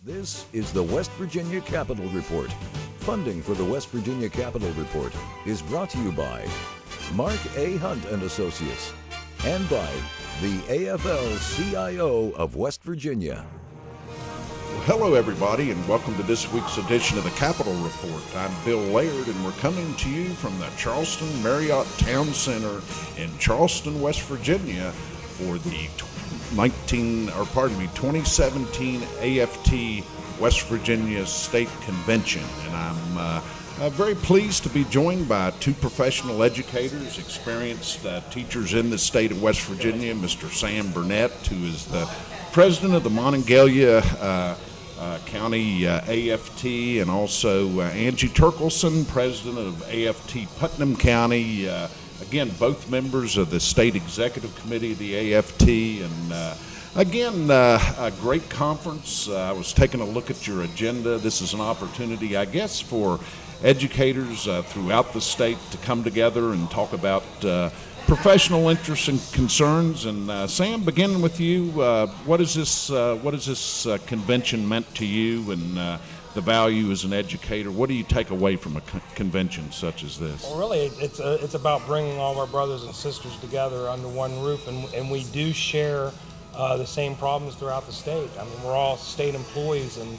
This is the West Virginia Capitol Report. Funding for the West Virginia Capitol Report is brought to you by Mark A. Hunt and Associates and by the AFL-CIO of West Virginia. Well, hello, everybody, and welcome to this week's edition of the Capitol Report. I'm Bill Laird, and we're coming to you from the Charleston Marriott Town Center in Charleston, West Virginia, for the 2017 AFT West Virginia State Convention. And I'm very pleased to be joined by two professional educators, experienced teachers in the state of West Virginia, Mr. Sam Burnett, who is the president of the Monongalia County AFT, and also Angie Turkelson, president of AFT Putnam County. Again, both members of the State Executive Committee of the AFT, and again, a great conference. I was taking a look at your agenda. This is an opportunity, I guess, for educators throughout the state to come together and talk about professional interests and concerns. And Sam, beginning with you, what is this convention meant to you, and the value as an educator? What do you take away from a convention such as this? Well, really, it's about bringing all of our brothers and sisters together under one roof, and we do share the same problems throughout the state. I mean, we're all state employees, and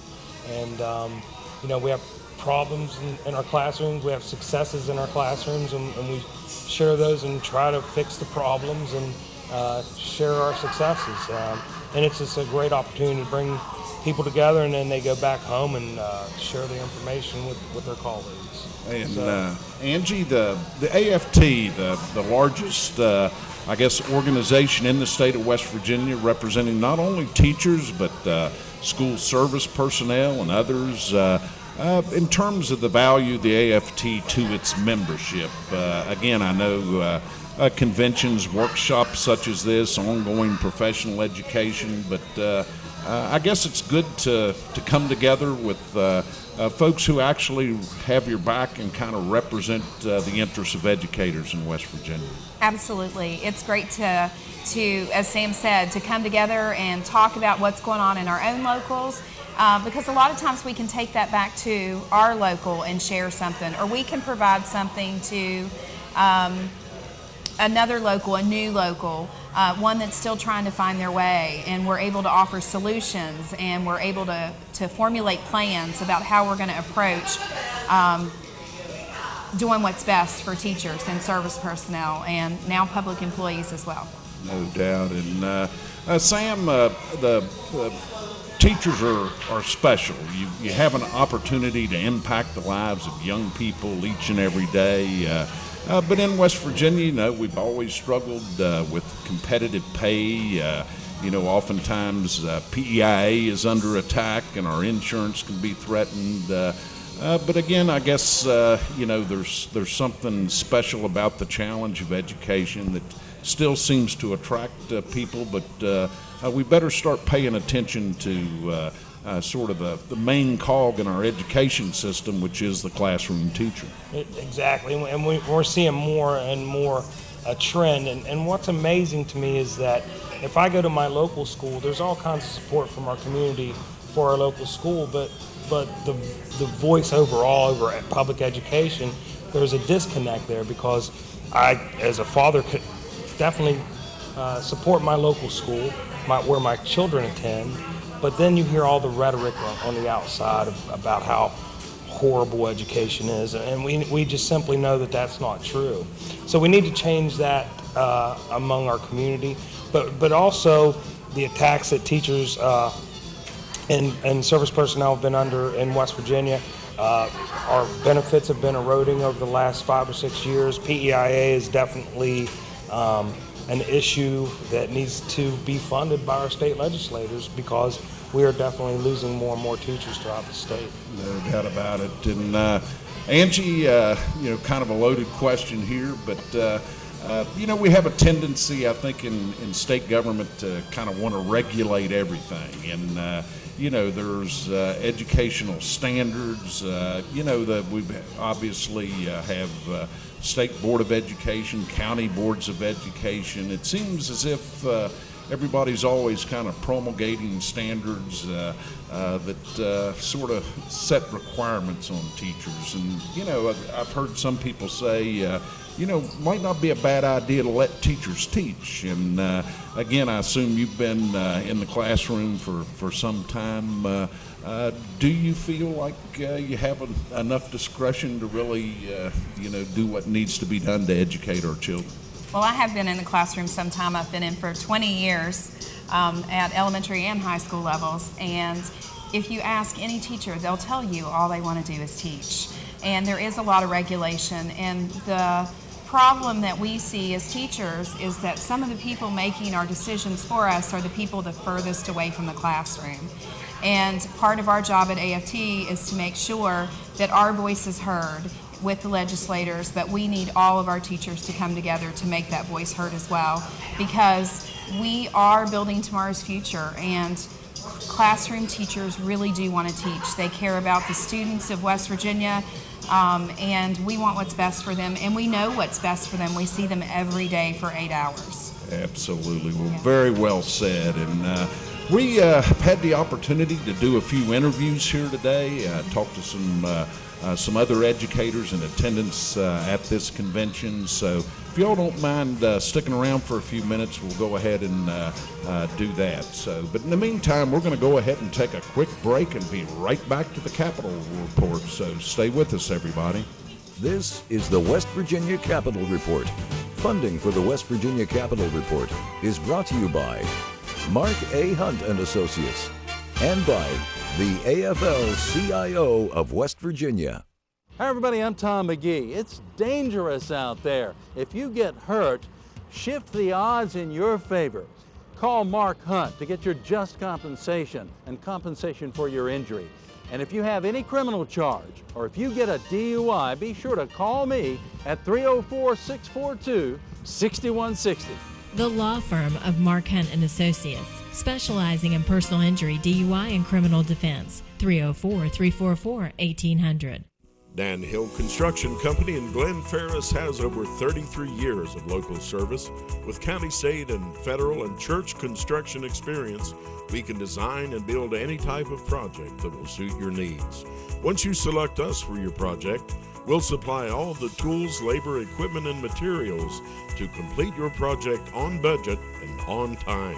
you know, we have problems in our classrooms, we have successes in our classrooms, and we share those and try to fix the problems and share our successes. And it's just a great opportunity to bring people together, and then they go back home and share the information with their colleagues. And Angie, the AFT, the largest, I guess, organization in the state of West Virginia, representing not only teachers but school service personnel and others. In terms of the value of the AFT to its membership, again, I know conventions, workshops such as this, ongoing professional education, but I guess it's good to come together with folks who actually have your back and kind of represent the interests of educators in West Virginia. Absolutely. It's great to, as Sam said, to come together and talk about what's going on in our own locals, because a lot of times we can take that back to our local and share something, or we can provide something to another local, a new local, one that's still trying to find their way, and we're able to offer solutions, and we're able to formulate plans about how we're going to approach doing what's best for teachers and service personnel, and now public employees as well. No doubt. And Sam, the teachers are special. You have an opportunity to impact the lives of young people each and every day. But in West Virginia, you know, we've always struggled with competitive pay. You know, oftentimes PEIA is under attack, and our insurance can be threatened. But again, I guess you know, there's something special about the challenge of education that still seems to attract people. But we better start paying attention to sort of the main cog in our education system, which is the classroom teacher. Exactly, and we're seeing more and more a trend. And what's amazing to me is that if I go to my local school, there's all kinds of support from our community for our local school, but the voice overall over public education, there's a disconnect there, because I, as a father, could definitely support my local school, where my children attend, but then you hear all the rhetoric on the outside about how horrible education is, and we just simply know that that's not true. So we need to change that among our community, but also the attacks that teachers and service personnel have been under in West Virginia. Our benefits have been eroding over the last 5 or 6 years. PEIA is definitely an issue that needs to be funded by our state legislators, because we are definitely losing more and more teachers throughout the state. No doubt about it. And Angie, you know, kind of a loaded question here, but you know, we have a tendency, I think, in state government to kind of want to regulate everything. And you know, there's educational standards, you know, that we obviously have State Board of Education, county boards of education. It seems as if everybody's always kind of promulgating standards that sort of set requirements on teachers. And, you know, I've heard some people say, you know, might not be a bad idea to let teachers teach. And again, I assume you've been in the classroom for some time. Do you feel like you have enough discretion to really, you know, do what needs to be done to educate our children? Well, I have been in the classroom some time. I've been in for 20 years at elementary and high school levels. And if you ask any teacher, they'll tell you all they want to do is teach. And there is a lot of regulation. And the problem that we see as teachers is that some of the people making our decisions for us are the people the furthest away from the classroom. And part of our job at AFT is to make sure that our voice is heard with the legislators, but we need all of our teachers to come together to make that voice heard as well, because we are building tomorrow's future, and classroom teachers really do want to teach. They care about the students of West Virginia, and we want what's best for them, and we know what's best for them. We see them every day for 8 hours. Absolutely. Well, very well said. And we had the opportunity to do a few interviews here today, talk to some other educators in attendance at this convention. So if y'all don't mind sticking around for a few minutes, we'll go ahead and do that. So, but in the meantime, we're going to go ahead and take a quick break and be right back to the Capitol Report. So stay with us, everybody. This is the West Virginia Capitol Report. Funding for the West Virginia Capitol Report is brought to you by Mark A. Hunt and Associates and by the AFL-CIO of West Virginia. Hi everybody, I'm Tom McGee. It's dangerous out there. If you get hurt, shift the odds in your favor. Call Mark Hunt to get your just compensation and compensation for your injury. And if you have any criminal charge or if you get a DUI, be sure to call me at 304-642-6160. The law firm of Mark Hunt and Associates, specializing in personal injury, DUI, and criminal defense. 304-344-1800. Dan Hill Construction Company in Glen Ferris has over 33 years of local service. With county, state, and federal and church construction experience, we can design and build any type of project that will suit your needs. Once you select us for your project, we'll supply all the tools, labor, equipment, and materials to complete your project on budget and on time.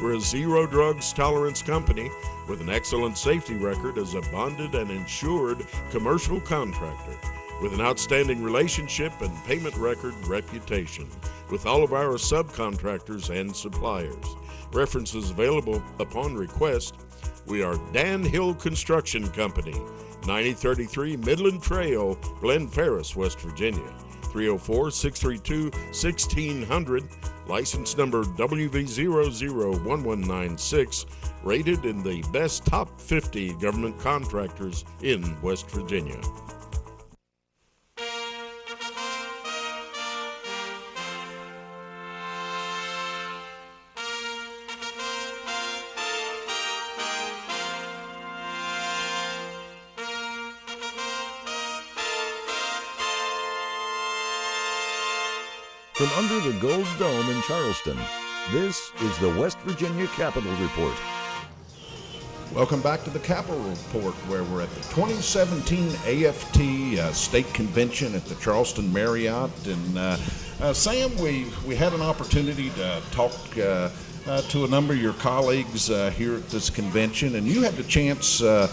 We're a zero drugs tolerance company with an excellent safety record as a bonded and insured commercial contractor, with an outstanding relationship and payment record reputation with all of our subcontractors and suppliers. References available upon request. We are Dan Hill Construction Company, 9033 Midland Trail, Glen Ferris, West Virginia. 304-632-1600, license number WV001196, rated in the best top 50 government contractors in West Virginia. From under the Gold Dome in Charleston, this is the West Virginia Capitol Report. Welcome back to the Capitol Report, where we're at the 2017 AFT State Convention at the Charleston Marriott. And Sam, we had an opportunity to talk to a number of your colleagues here at this convention, and you had the chance to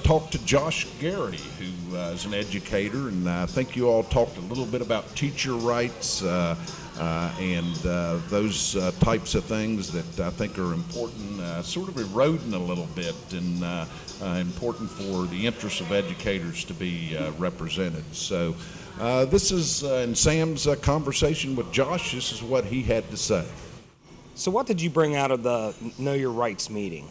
talk to Josh Garrity, who is an educator, and I think you all talked a little bit about teacher rights and those types of things that I think are important, sort of eroding a little bit, and important for the interests of educators to be represented. So this is in Sam's conversation with Josh. This is what he had to say. So what did you bring out of the Know Your Rights meeting?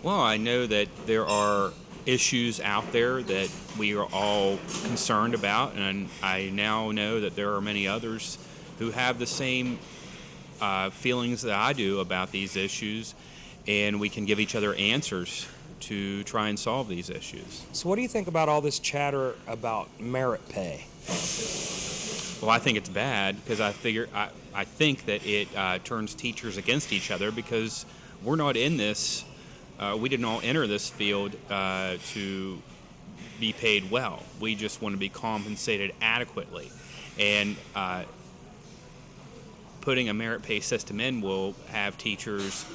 Well, I know that there are issues out there that we are all concerned about, and I now know that there are many others who have the same feelings that I do about these issues, and we can give each other answers to try and solve these issues. So what do you think about all this chatter about merit pay? Well, I think it's bad because I think that it turns teachers against each other because we're not in this. We didn't all enter this field to be paid well. We just want to be compensated adequately, and putting a merit pay system in will have teachers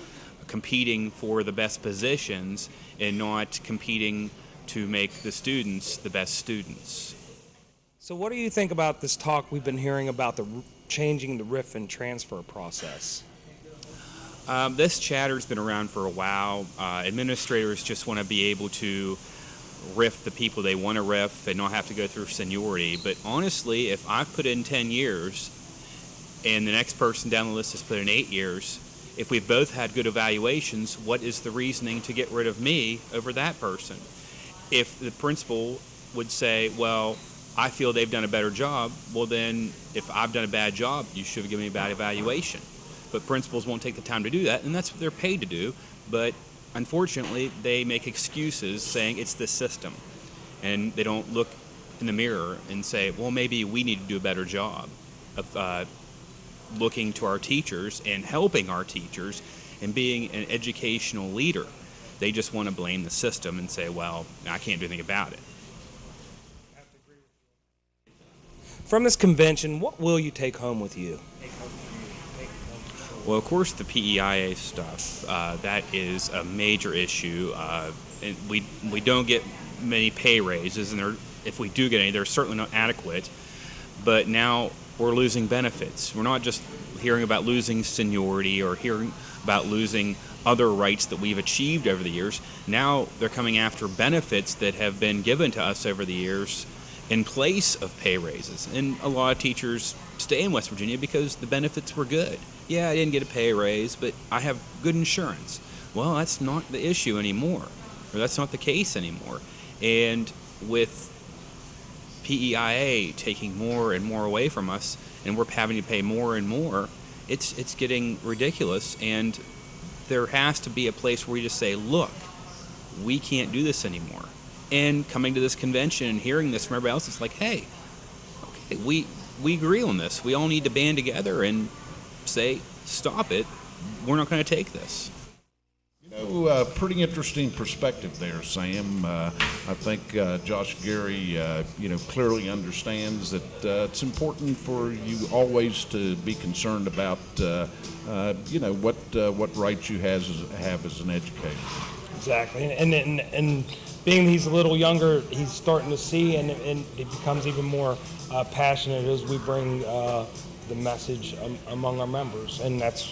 competing for the best positions and not competing to make the students the best students. So what do you think about this talk we've been hearing about changing the RIF and transfer process? This chatter's been around for a while. Administrators just want to be able to RIF the people they want to RIF and not have to go through seniority. But honestly, if I've put in 10 years and the next person down the list has put in 8 years, if we've both had good evaluations, what is the reasoning to get rid of me over that person? If the principal would say, well, I feel they've done a better job, well then, if I've done a bad job, you should have given me a bad evaluation. But principals won't take the time to do that, and that's what they're paid to do. But unfortunately, they make excuses saying it's the system. And they don't look in the mirror and say, well, maybe we need to do a better job of looking to our teachers and helping our teachers and being an educational leader. They just want to blame the system and say, well, I can't do anything about it. From this convention, what will you take home with you? Well, of course, the PEIA stuff, that is a major issue. And we don't get many pay raises, and if we do get any, they're certainly not adequate. But now we're losing benefits. We're not just hearing about losing seniority or hearing about losing other rights that we've achieved over the years. Now they're coming after benefits that have been given to us over the years in place of pay raises. And a lot of teachers stay in West Virginia because the benefits were good. Yeah, I didn't get a pay raise, but I have good insurance. Well, that's not the issue anymore, or that's not the case anymore. And with PEIA taking more and more away from us, and we're having to pay more and more, it's getting ridiculous. And there has to be a place where we just say, look, we can't do this anymore. And coming to this convention and hearing this from everybody else, it's like, hey, okay, we agree on this. We all need to band together and say, stop it. We're not going to take this. Pretty interesting perspective there, Sam. I think Josh Gary, clearly understands that it's important for you always to be concerned about, what rights you have as an educator. Exactly, and being he's a little younger, he's starting to see, and it becomes even more passionate as we bring the message among our members, and that's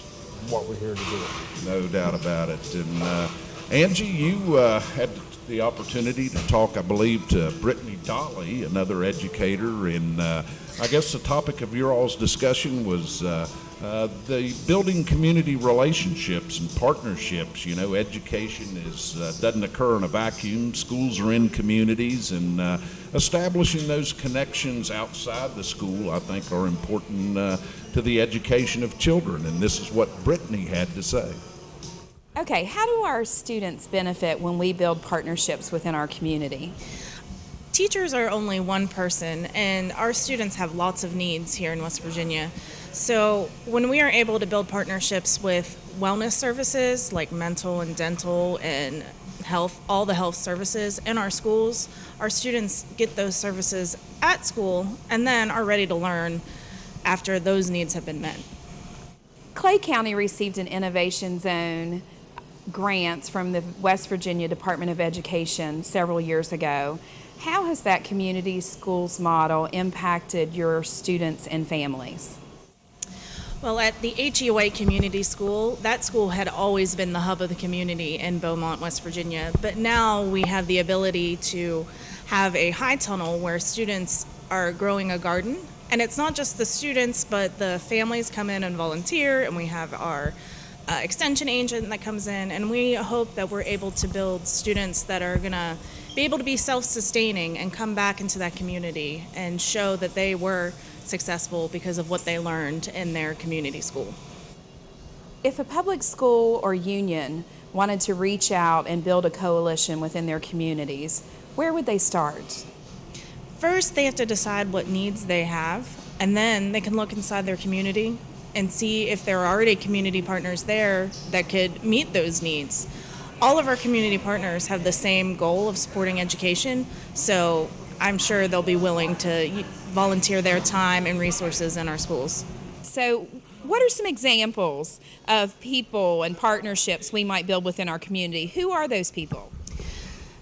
what we're here to do. No doubt about it. And Angie, you had the opportunity to talk, I believe, to Brittany Dolly, another educator, and I guess the topic of your all's discussion was the building community relationships and partnerships. Education doesn't occur in a vacuum. Schools are in communities, and establishing those connections outside the school, I think, are important to the education of children. And this is what Brittany had to say. Okay, how do our students benefit when we build partnerships within our community? Teachers are only one person, and our students have lots of needs here in West Virginia. So when we are able to build partnerships with wellness services like mental and dental and health, all the health services in our schools, our students get those services at school and then are ready to learn after those needs have been met. Clay County received an Innovation Zone grant from the West Virginia Department of Education several years ago. How has that community schools model impacted your students and families? Well, at the HEOA Community School, that school had always been the hub of the community in Beaumont, West Virginia. But now we have the ability to have a high tunnel where students are growing a garden. And it's not just the students, but the families come in and volunteer, and we have our extension agent that comes in, and we hope that we're able to build students that are going to be able to be self-sustaining and come back into that community and show that they were successful because of what they learned in their community school. If a public school or union wanted to reach out and build a coalition within their communities, where would they start? First, they have to decide what needs they have, and then they can look inside their community and see if there are already community partners there that could meet those needs. All of our community partners have the same goal of supporting education, so I'm sure they'll be willing to volunteer their time and resources in our schools. So what are some examples of people and partnerships we might build within our community? Who are those people?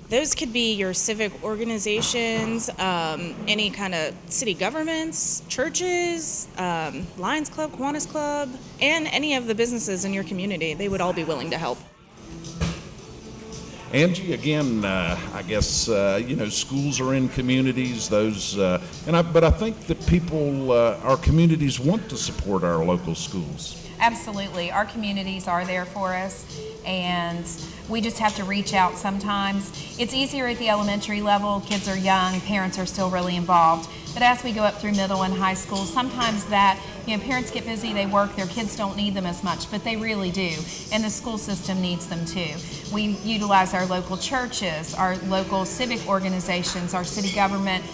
Those could be your civic organizations, any kind of city governments, churches, Lions Club, Kiwanis Club, and any of the businesses in your community. They would all be willing to help. Angie, again, I guess schools are in communities. But I think that people, our communities, want to support our local schools. Absolutely. Our communities are there for us, and we just have to reach out sometimes. It's easier at the elementary level. Kids are young, parents are still really involved. But as we go up through middle and high school, sometimes parents get busy, they work, their kids don't need them as much, but they really do. And the school system needs them too. We utilize our local churches, our local civic organizations, our city government,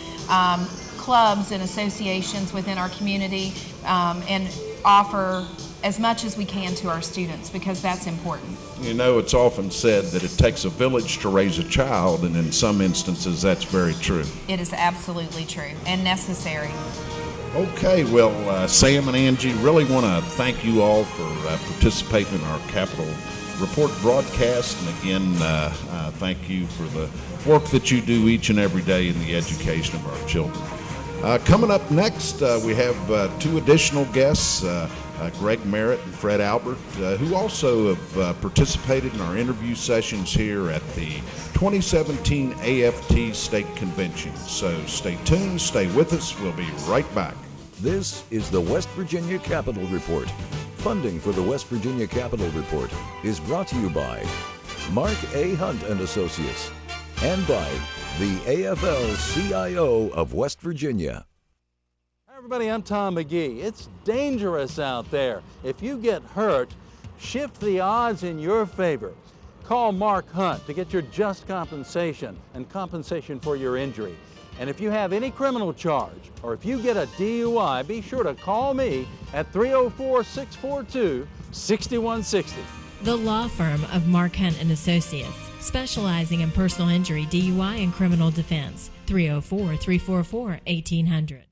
clubs and associations within our community, and offer as much as we can to our students, because that's important. It's often said that it takes a village to raise a child, and in some instances that's very true. It is absolutely true and necessary. Okay, well, Sam and Angie, really want to thank you all for participating in our Capitol Report broadcast, and again, thank you for the work that you do each and every day in the education of our children. Coming up next, we have two additional guests, Greg Merritt and Fred Albert, who also have participated in our interview sessions here at the 2017 AFT State Convention. So stay tuned, stay with us, we'll be right back. This is the West Virginia Capitol Report. Funding for the West Virginia Capitol Report is brought to you by Mark A. Hunt and Associates and by the AFL-CIO of West Virginia. Hi everybody, I'm Tom McGee. It's dangerous out there. If you get hurt, shift the odds in your favor. Call Mark Hunt to get your just compensation and compensation for your injury. And if you have any criminal charge or if you get a DUI, be sure to call me at 304-642-6160. The law firm of Mark Hunt and Associates, specializing in personal injury, DUI, and criminal defense. 304-344-1800.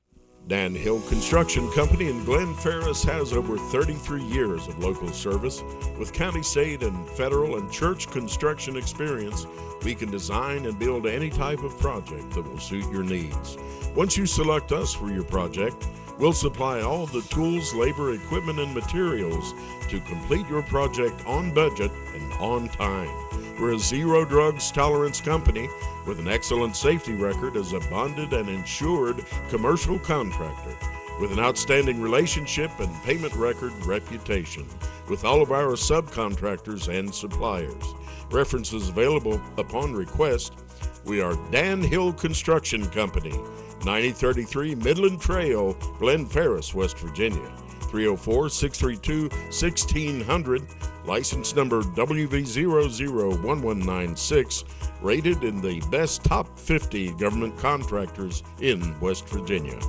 Dan Hill Construction Company in Glen Ferris has over 33 years of local service. With county, state, and federal and church construction experience, we can design and build any type of project that will suit your needs. Once you select us for your project, we'll supply all the tools, labor, equipment, and materials to complete your project on budget and on time. We're a zero drugs tolerance company with an excellent safety record as a bonded and insured commercial contractor, with an outstanding relationship and payment record reputation with all of our subcontractors and suppliers. References available upon request. We are Dan Hill Construction Company, 9033 Midland Trail, Glen Ferris, West Virginia. 304-632-1600, license number WV001196, rated in the best top 50 government contractors in West Virginia.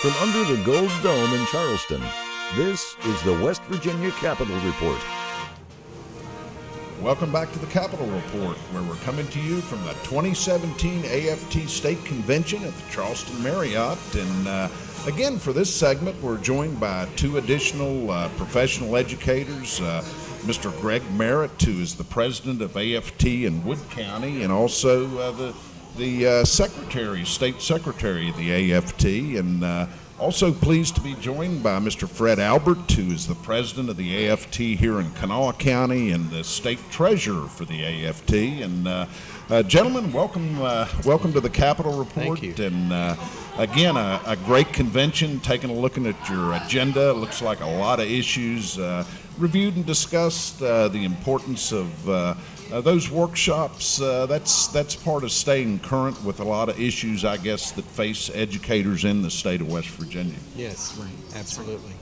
From under the Gold Dome in Charleston, this is the West Virginia Capitol Report. Welcome back to the Capitol Report, where we're coming to you from the 2017 AFT State Convention at the Charleston Marriott. And again, for this segment, we're joined by two additional professional educators, Mr. Greg Merritt, who is the president of AFT in Wood County, and also the secretary, state secretary of the AFT, and also pleased to be joined by Mr. Fred Albert, who is the president of the AFT here in Kanawha County and the state treasurer for the AFT. And gentlemen, welcome to the Capitol Report. Thank you. And again, a great convention. Taking a look at your agenda, looks like a lot of issues reviewed and discussed. The importance of those workshops, that's part of staying current with a lot of issues, I guess, that face educators in the state of West Virginia. Yes, right, absolutely.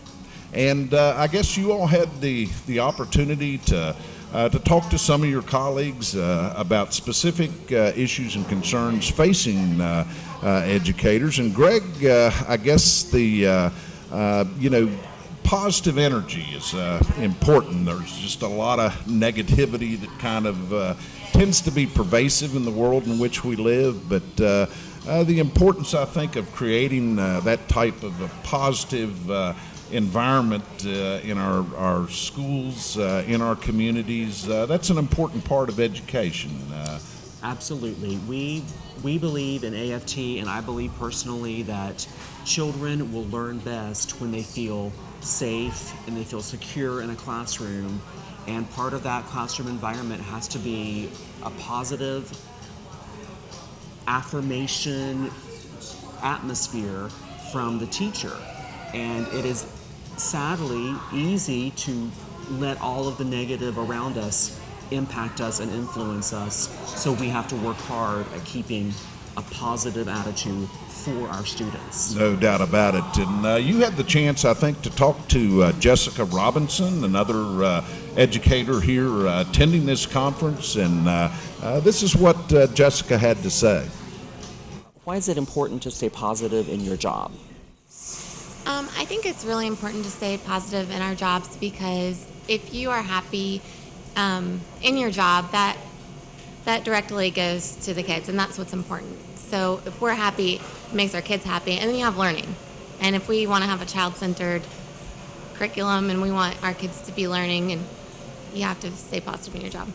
And I guess you all had the opportunity to talk to some of your colleagues about specific issues and concerns facing educators. And Greg, I guess the positive energy is important. There's just a lot of negativity that kind of tends to be pervasive in the world in which we live, but the importance, I think, of creating that type of a positive environment in our schools, in our communities, that's an important part of education. Absolutely. We believe in AFT, and I believe personally that children will learn best when they feel safe and they feel secure in a classroom, and part of that classroom environment has to be a positive affirmation atmosphere from the teacher. And it is sadly easy to let all of the negative around us impact us and influence us, so we have to work hard at keeping a positive attitude for our students. No doubt about it. And you had the chance, I think, to talk to Jessica Robinson, another educator here attending this conference, and this is what Jessica had to say. Why is it important to stay positive in your job? I think it's really important to stay positive in our jobs, because if you are happy in your job, that directly goes to the kids, and that's what's important. So if we're happy, it makes our kids happy, and then you have learning. And if we want to have a child-centered curriculum and we want our kids to be learning, and you have to stay positive in your job.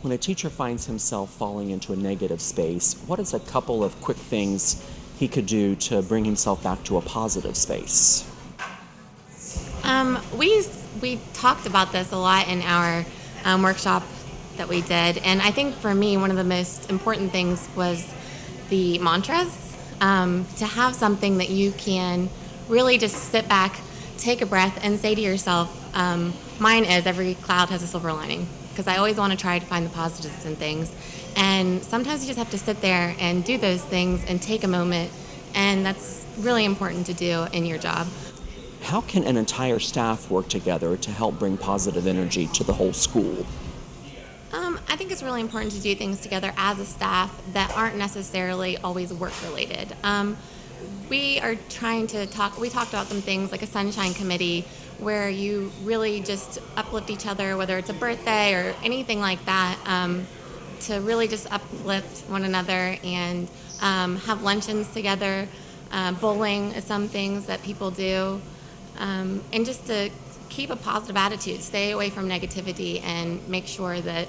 When a teacher finds himself falling into a negative space, what is a couple of quick things he could do to bring himself back to a positive space? We talked about this a lot in our workshop that we did, and I think for me one of the most important things was the mantras. To have something that you can really just sit back, take a breath, and say to yourself, mine is every cloud has a silver lining, because I always want to try to find the positives in things. And sometimes you just have to sit there and do those things and take a moment, and that's really important to do in your job. How can an entire staff work together to help bring positive energy to the whole school? I think it's really important to do things together as a staff that aren't necessarily always work-related. We talked about some things like a sunshine committee, where you really just uplift each other, whether it's a birthday or anything like that, to really just uplift one another, and have luncheons together. Bowling is some things that people do, and just to keep a positive attitude, stay away from negativity, and make sure that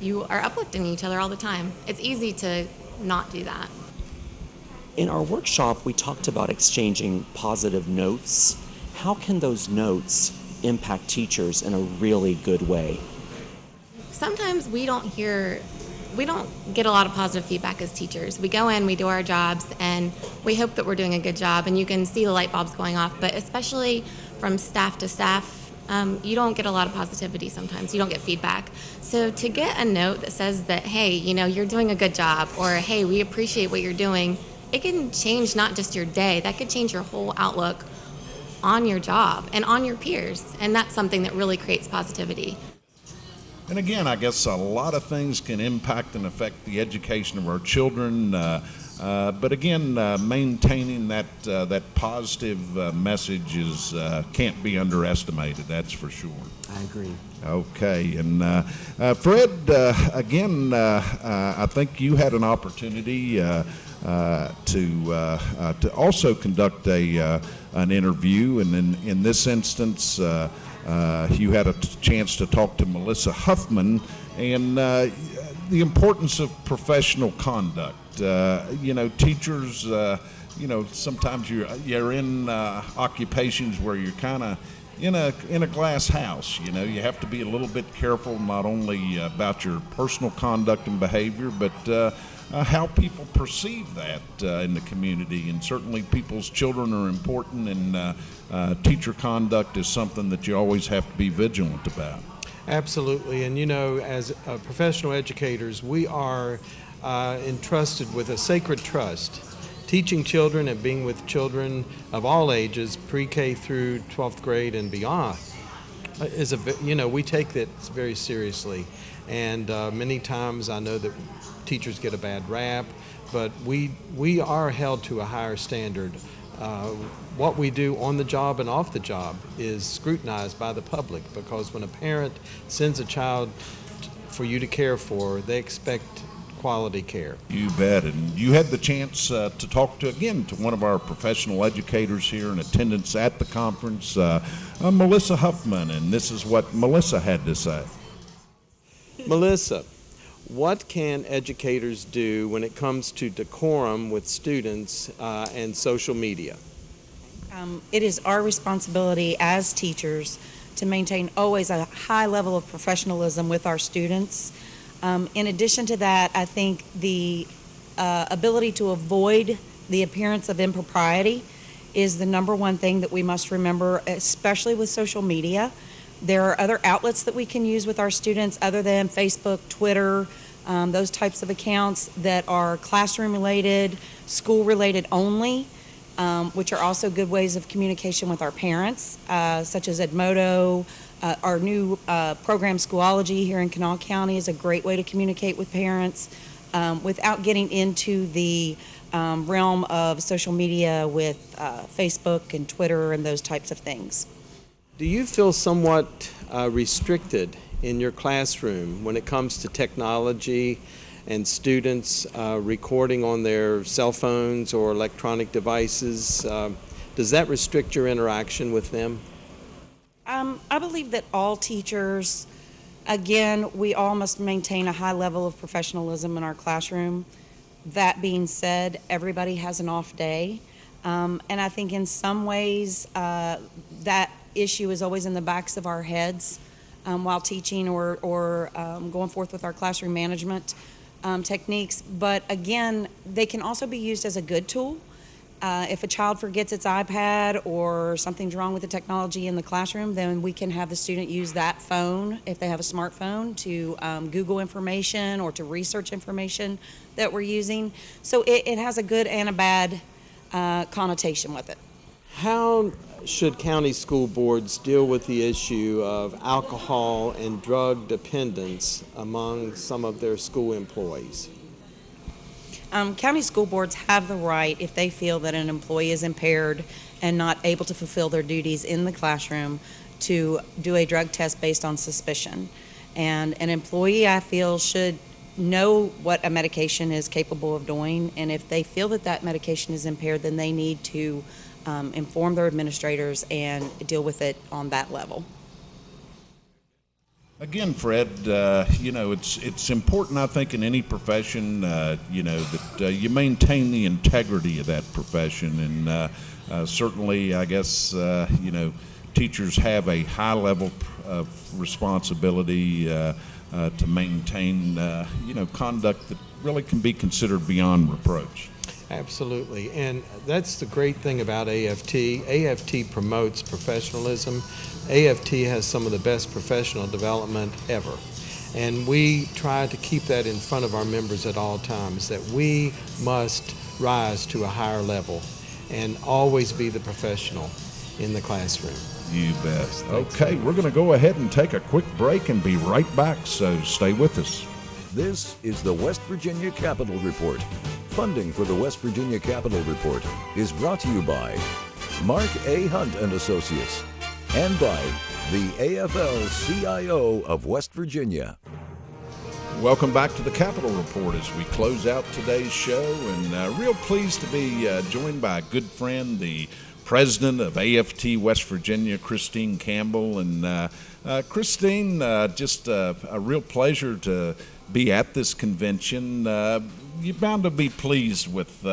you are uplifting each other all the time. It's easy to not do that. In our workshop, we talked about exchanging positive notes. How can those notes impact teachers in a really good way? Sometimes we don't get a lot of positive feedback as teachers. We go in, we do our jobs, and we hope that we're doing a good job, and you can see the light bulbs going off, but especially from staff to staff, you don't get a lot of positivity sometimes. You don't get feedback. So to get a note that says that, hey, you're doing a good job, or hey, we appreciate what you're doing, it can change not just your day, that could change your whole outlook on your job and on your peers, and that's something that really creates positivity. And again, I guess a lot of things can impact and affect the education of our children, but again, maintaining that positive message can't be underestimated, that's for sure. I agree. Okay, and Fred, again, I think you had an opportunity to also conduct an interview, and in this instance, you had a chance to talk to Melissa Huffman, and the importance of professional conduct. Teachers, sometimes you're in occupations where you're kind of in a glass house. You have to be a little bit careful, not only about your personal conduct and behavior, but how people perceive that in the community. And certainly people's children are important, and teacher conduct is something that you always have to be vigilant about. Absolutely. And as professional educators, we are entrusted with a sacred trust. Teaching children and being with children of all ages, pre-K through 12th grade and beyond, we take that very seriously. And many times I know that teachers get a bad rap, but we are held to a higher standard. What we do on the job and off the job is scrutinized by the public, because when a parent sends a child for you to care for, they expect quality care. You bet. And you had the chance to talk to one of our professional educators here in attendance at the conference, Melissa Huffman, and this is what Melissa had to say. Melissa, what can educators do when it comes to decorum with students and social media? It is our responsibility as teachers to maintain always a high level of professionalism with our students. In addition to that, I think the ability to avoid the appearance of impropriety is the number one thing that we must remember, especially with social media. There are other outlets that we can use with our students other than Facebook, Twitter, those types of accounts that are classroom related, school related only, which are also good ways of communication with our parents, such as Edmodo. Our new program, Schoology, here in Kanawha County is a great way to communicate with parents without getting into the realm of social media with Facebook and Twitter and those types of things. Do you feel somewhat restricted in your classroom when it comes to technology and students recording on their cell phones or electronic devices? Does that restrict your interaction with them? I believe that all teachers, again, we all must maintain a high level of professionalism in our classroom. That being said, everybody has an off day. And I think in some ways that issue is always in the backs of our heads while teaching or going forth with our classroom management techniques. But again, they can also be used as a good tool. If a child forgets its iPad or something's wrong with the technology in the classroom, then we can have the student use that phone, if they have a smartphone, to Google information or to research information that we're using. So it has a good and a bad connotation with it. How should county school boards deal with the issue of alcohol and drug dependence among some of their school employees? County school boards have the right, if they feel that an employee is impaired and not able to fulfill their duties in the classroom, to do a drug test based on suspicion. And an employee, I feel, should know what a medication is capable of doing, and if they feel that that medication is impaired, then they need to inform their administrators and deal with it on that level. Again, Fred, it's important, I think, in any profession, that you maintain the integrity of that profession. And certainly, I guess, teachers have a high level of responsibility to maintain, conduct that really can be considered beyond reproach. Absolutely, and that's the great thing about AFT. AFT promotes professionalism. AFT has some of the best professional development ever. And we try to keep that in front of our members at all times, that we must rise to a higher level and always be the professional in the classroom. You bet. Okay, we're going to go ahead and take a quick break and be right back, so stay with us. This is the West Virginia Capitol Report. Funding for the West Virginia Capitol Report is brought to you by Mark A. Hunt and Associates and by the AFL-CIO of West Virginia. Welcome back to the Capitol Report as we close out today's show, and real pleased to be joined by a good friend, the president of AFT West Virginia, Christine Campbell. And Christine, just a real pleasure to be at this convention. You're bound to be pleased with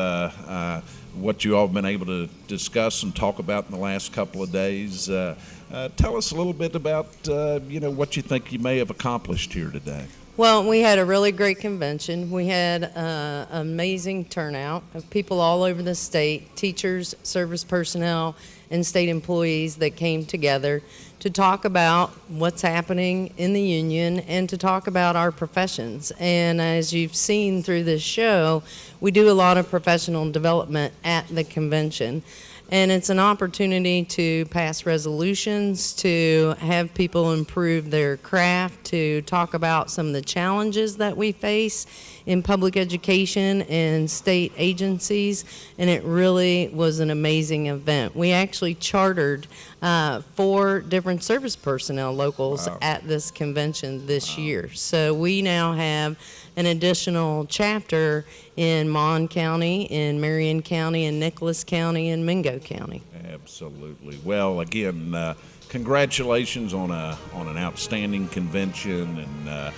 what you all have been able to discuss and talk about in the last couple of days. Tell us a little bit about what you think you may have accomplished here today. Well, we had a really great convention. We had an amazing turnout of people all over the state, teachers, service personnel, and state employees that came together to talk about what's happening in the union and to talk about our professions. And as you've seen through this show, we do a lot of professional development at the convention. And it's an opportunity to pass resolutions, to have people improve their craft, to talk about some of the challenges that we face in public education and state agencies, and it really was an amazing event. We actually chartered 4 different service personnel locals at this convention this year. So we now have an additional chapter in Mon County, in Marion County, in Nicholas County, and Mingo County. Absolutely. Well, again, congratulations on an outstanding convention, and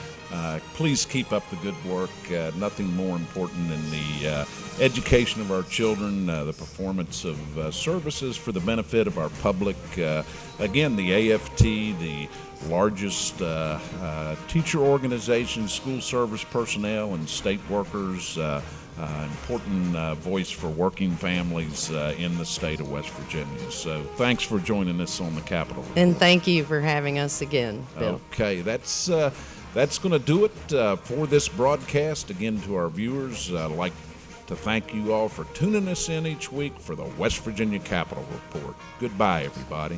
please keep up the good work. Nothing more important than the education of our children, the performance of services for the benefit of our public. Again, the AFT, the largest teacher organization, school service personnel, and state workers, important voice for working families in the state of West Virginia. So thanks for joining us on the Capitol Report. And thank you for having us again, Bill. Okay, that's going to do it for this broadcast. Again, to our viewers, I'd like to thank you all for tuning us in each week for the West Virginia Capitol Report. Goodbye, everybody.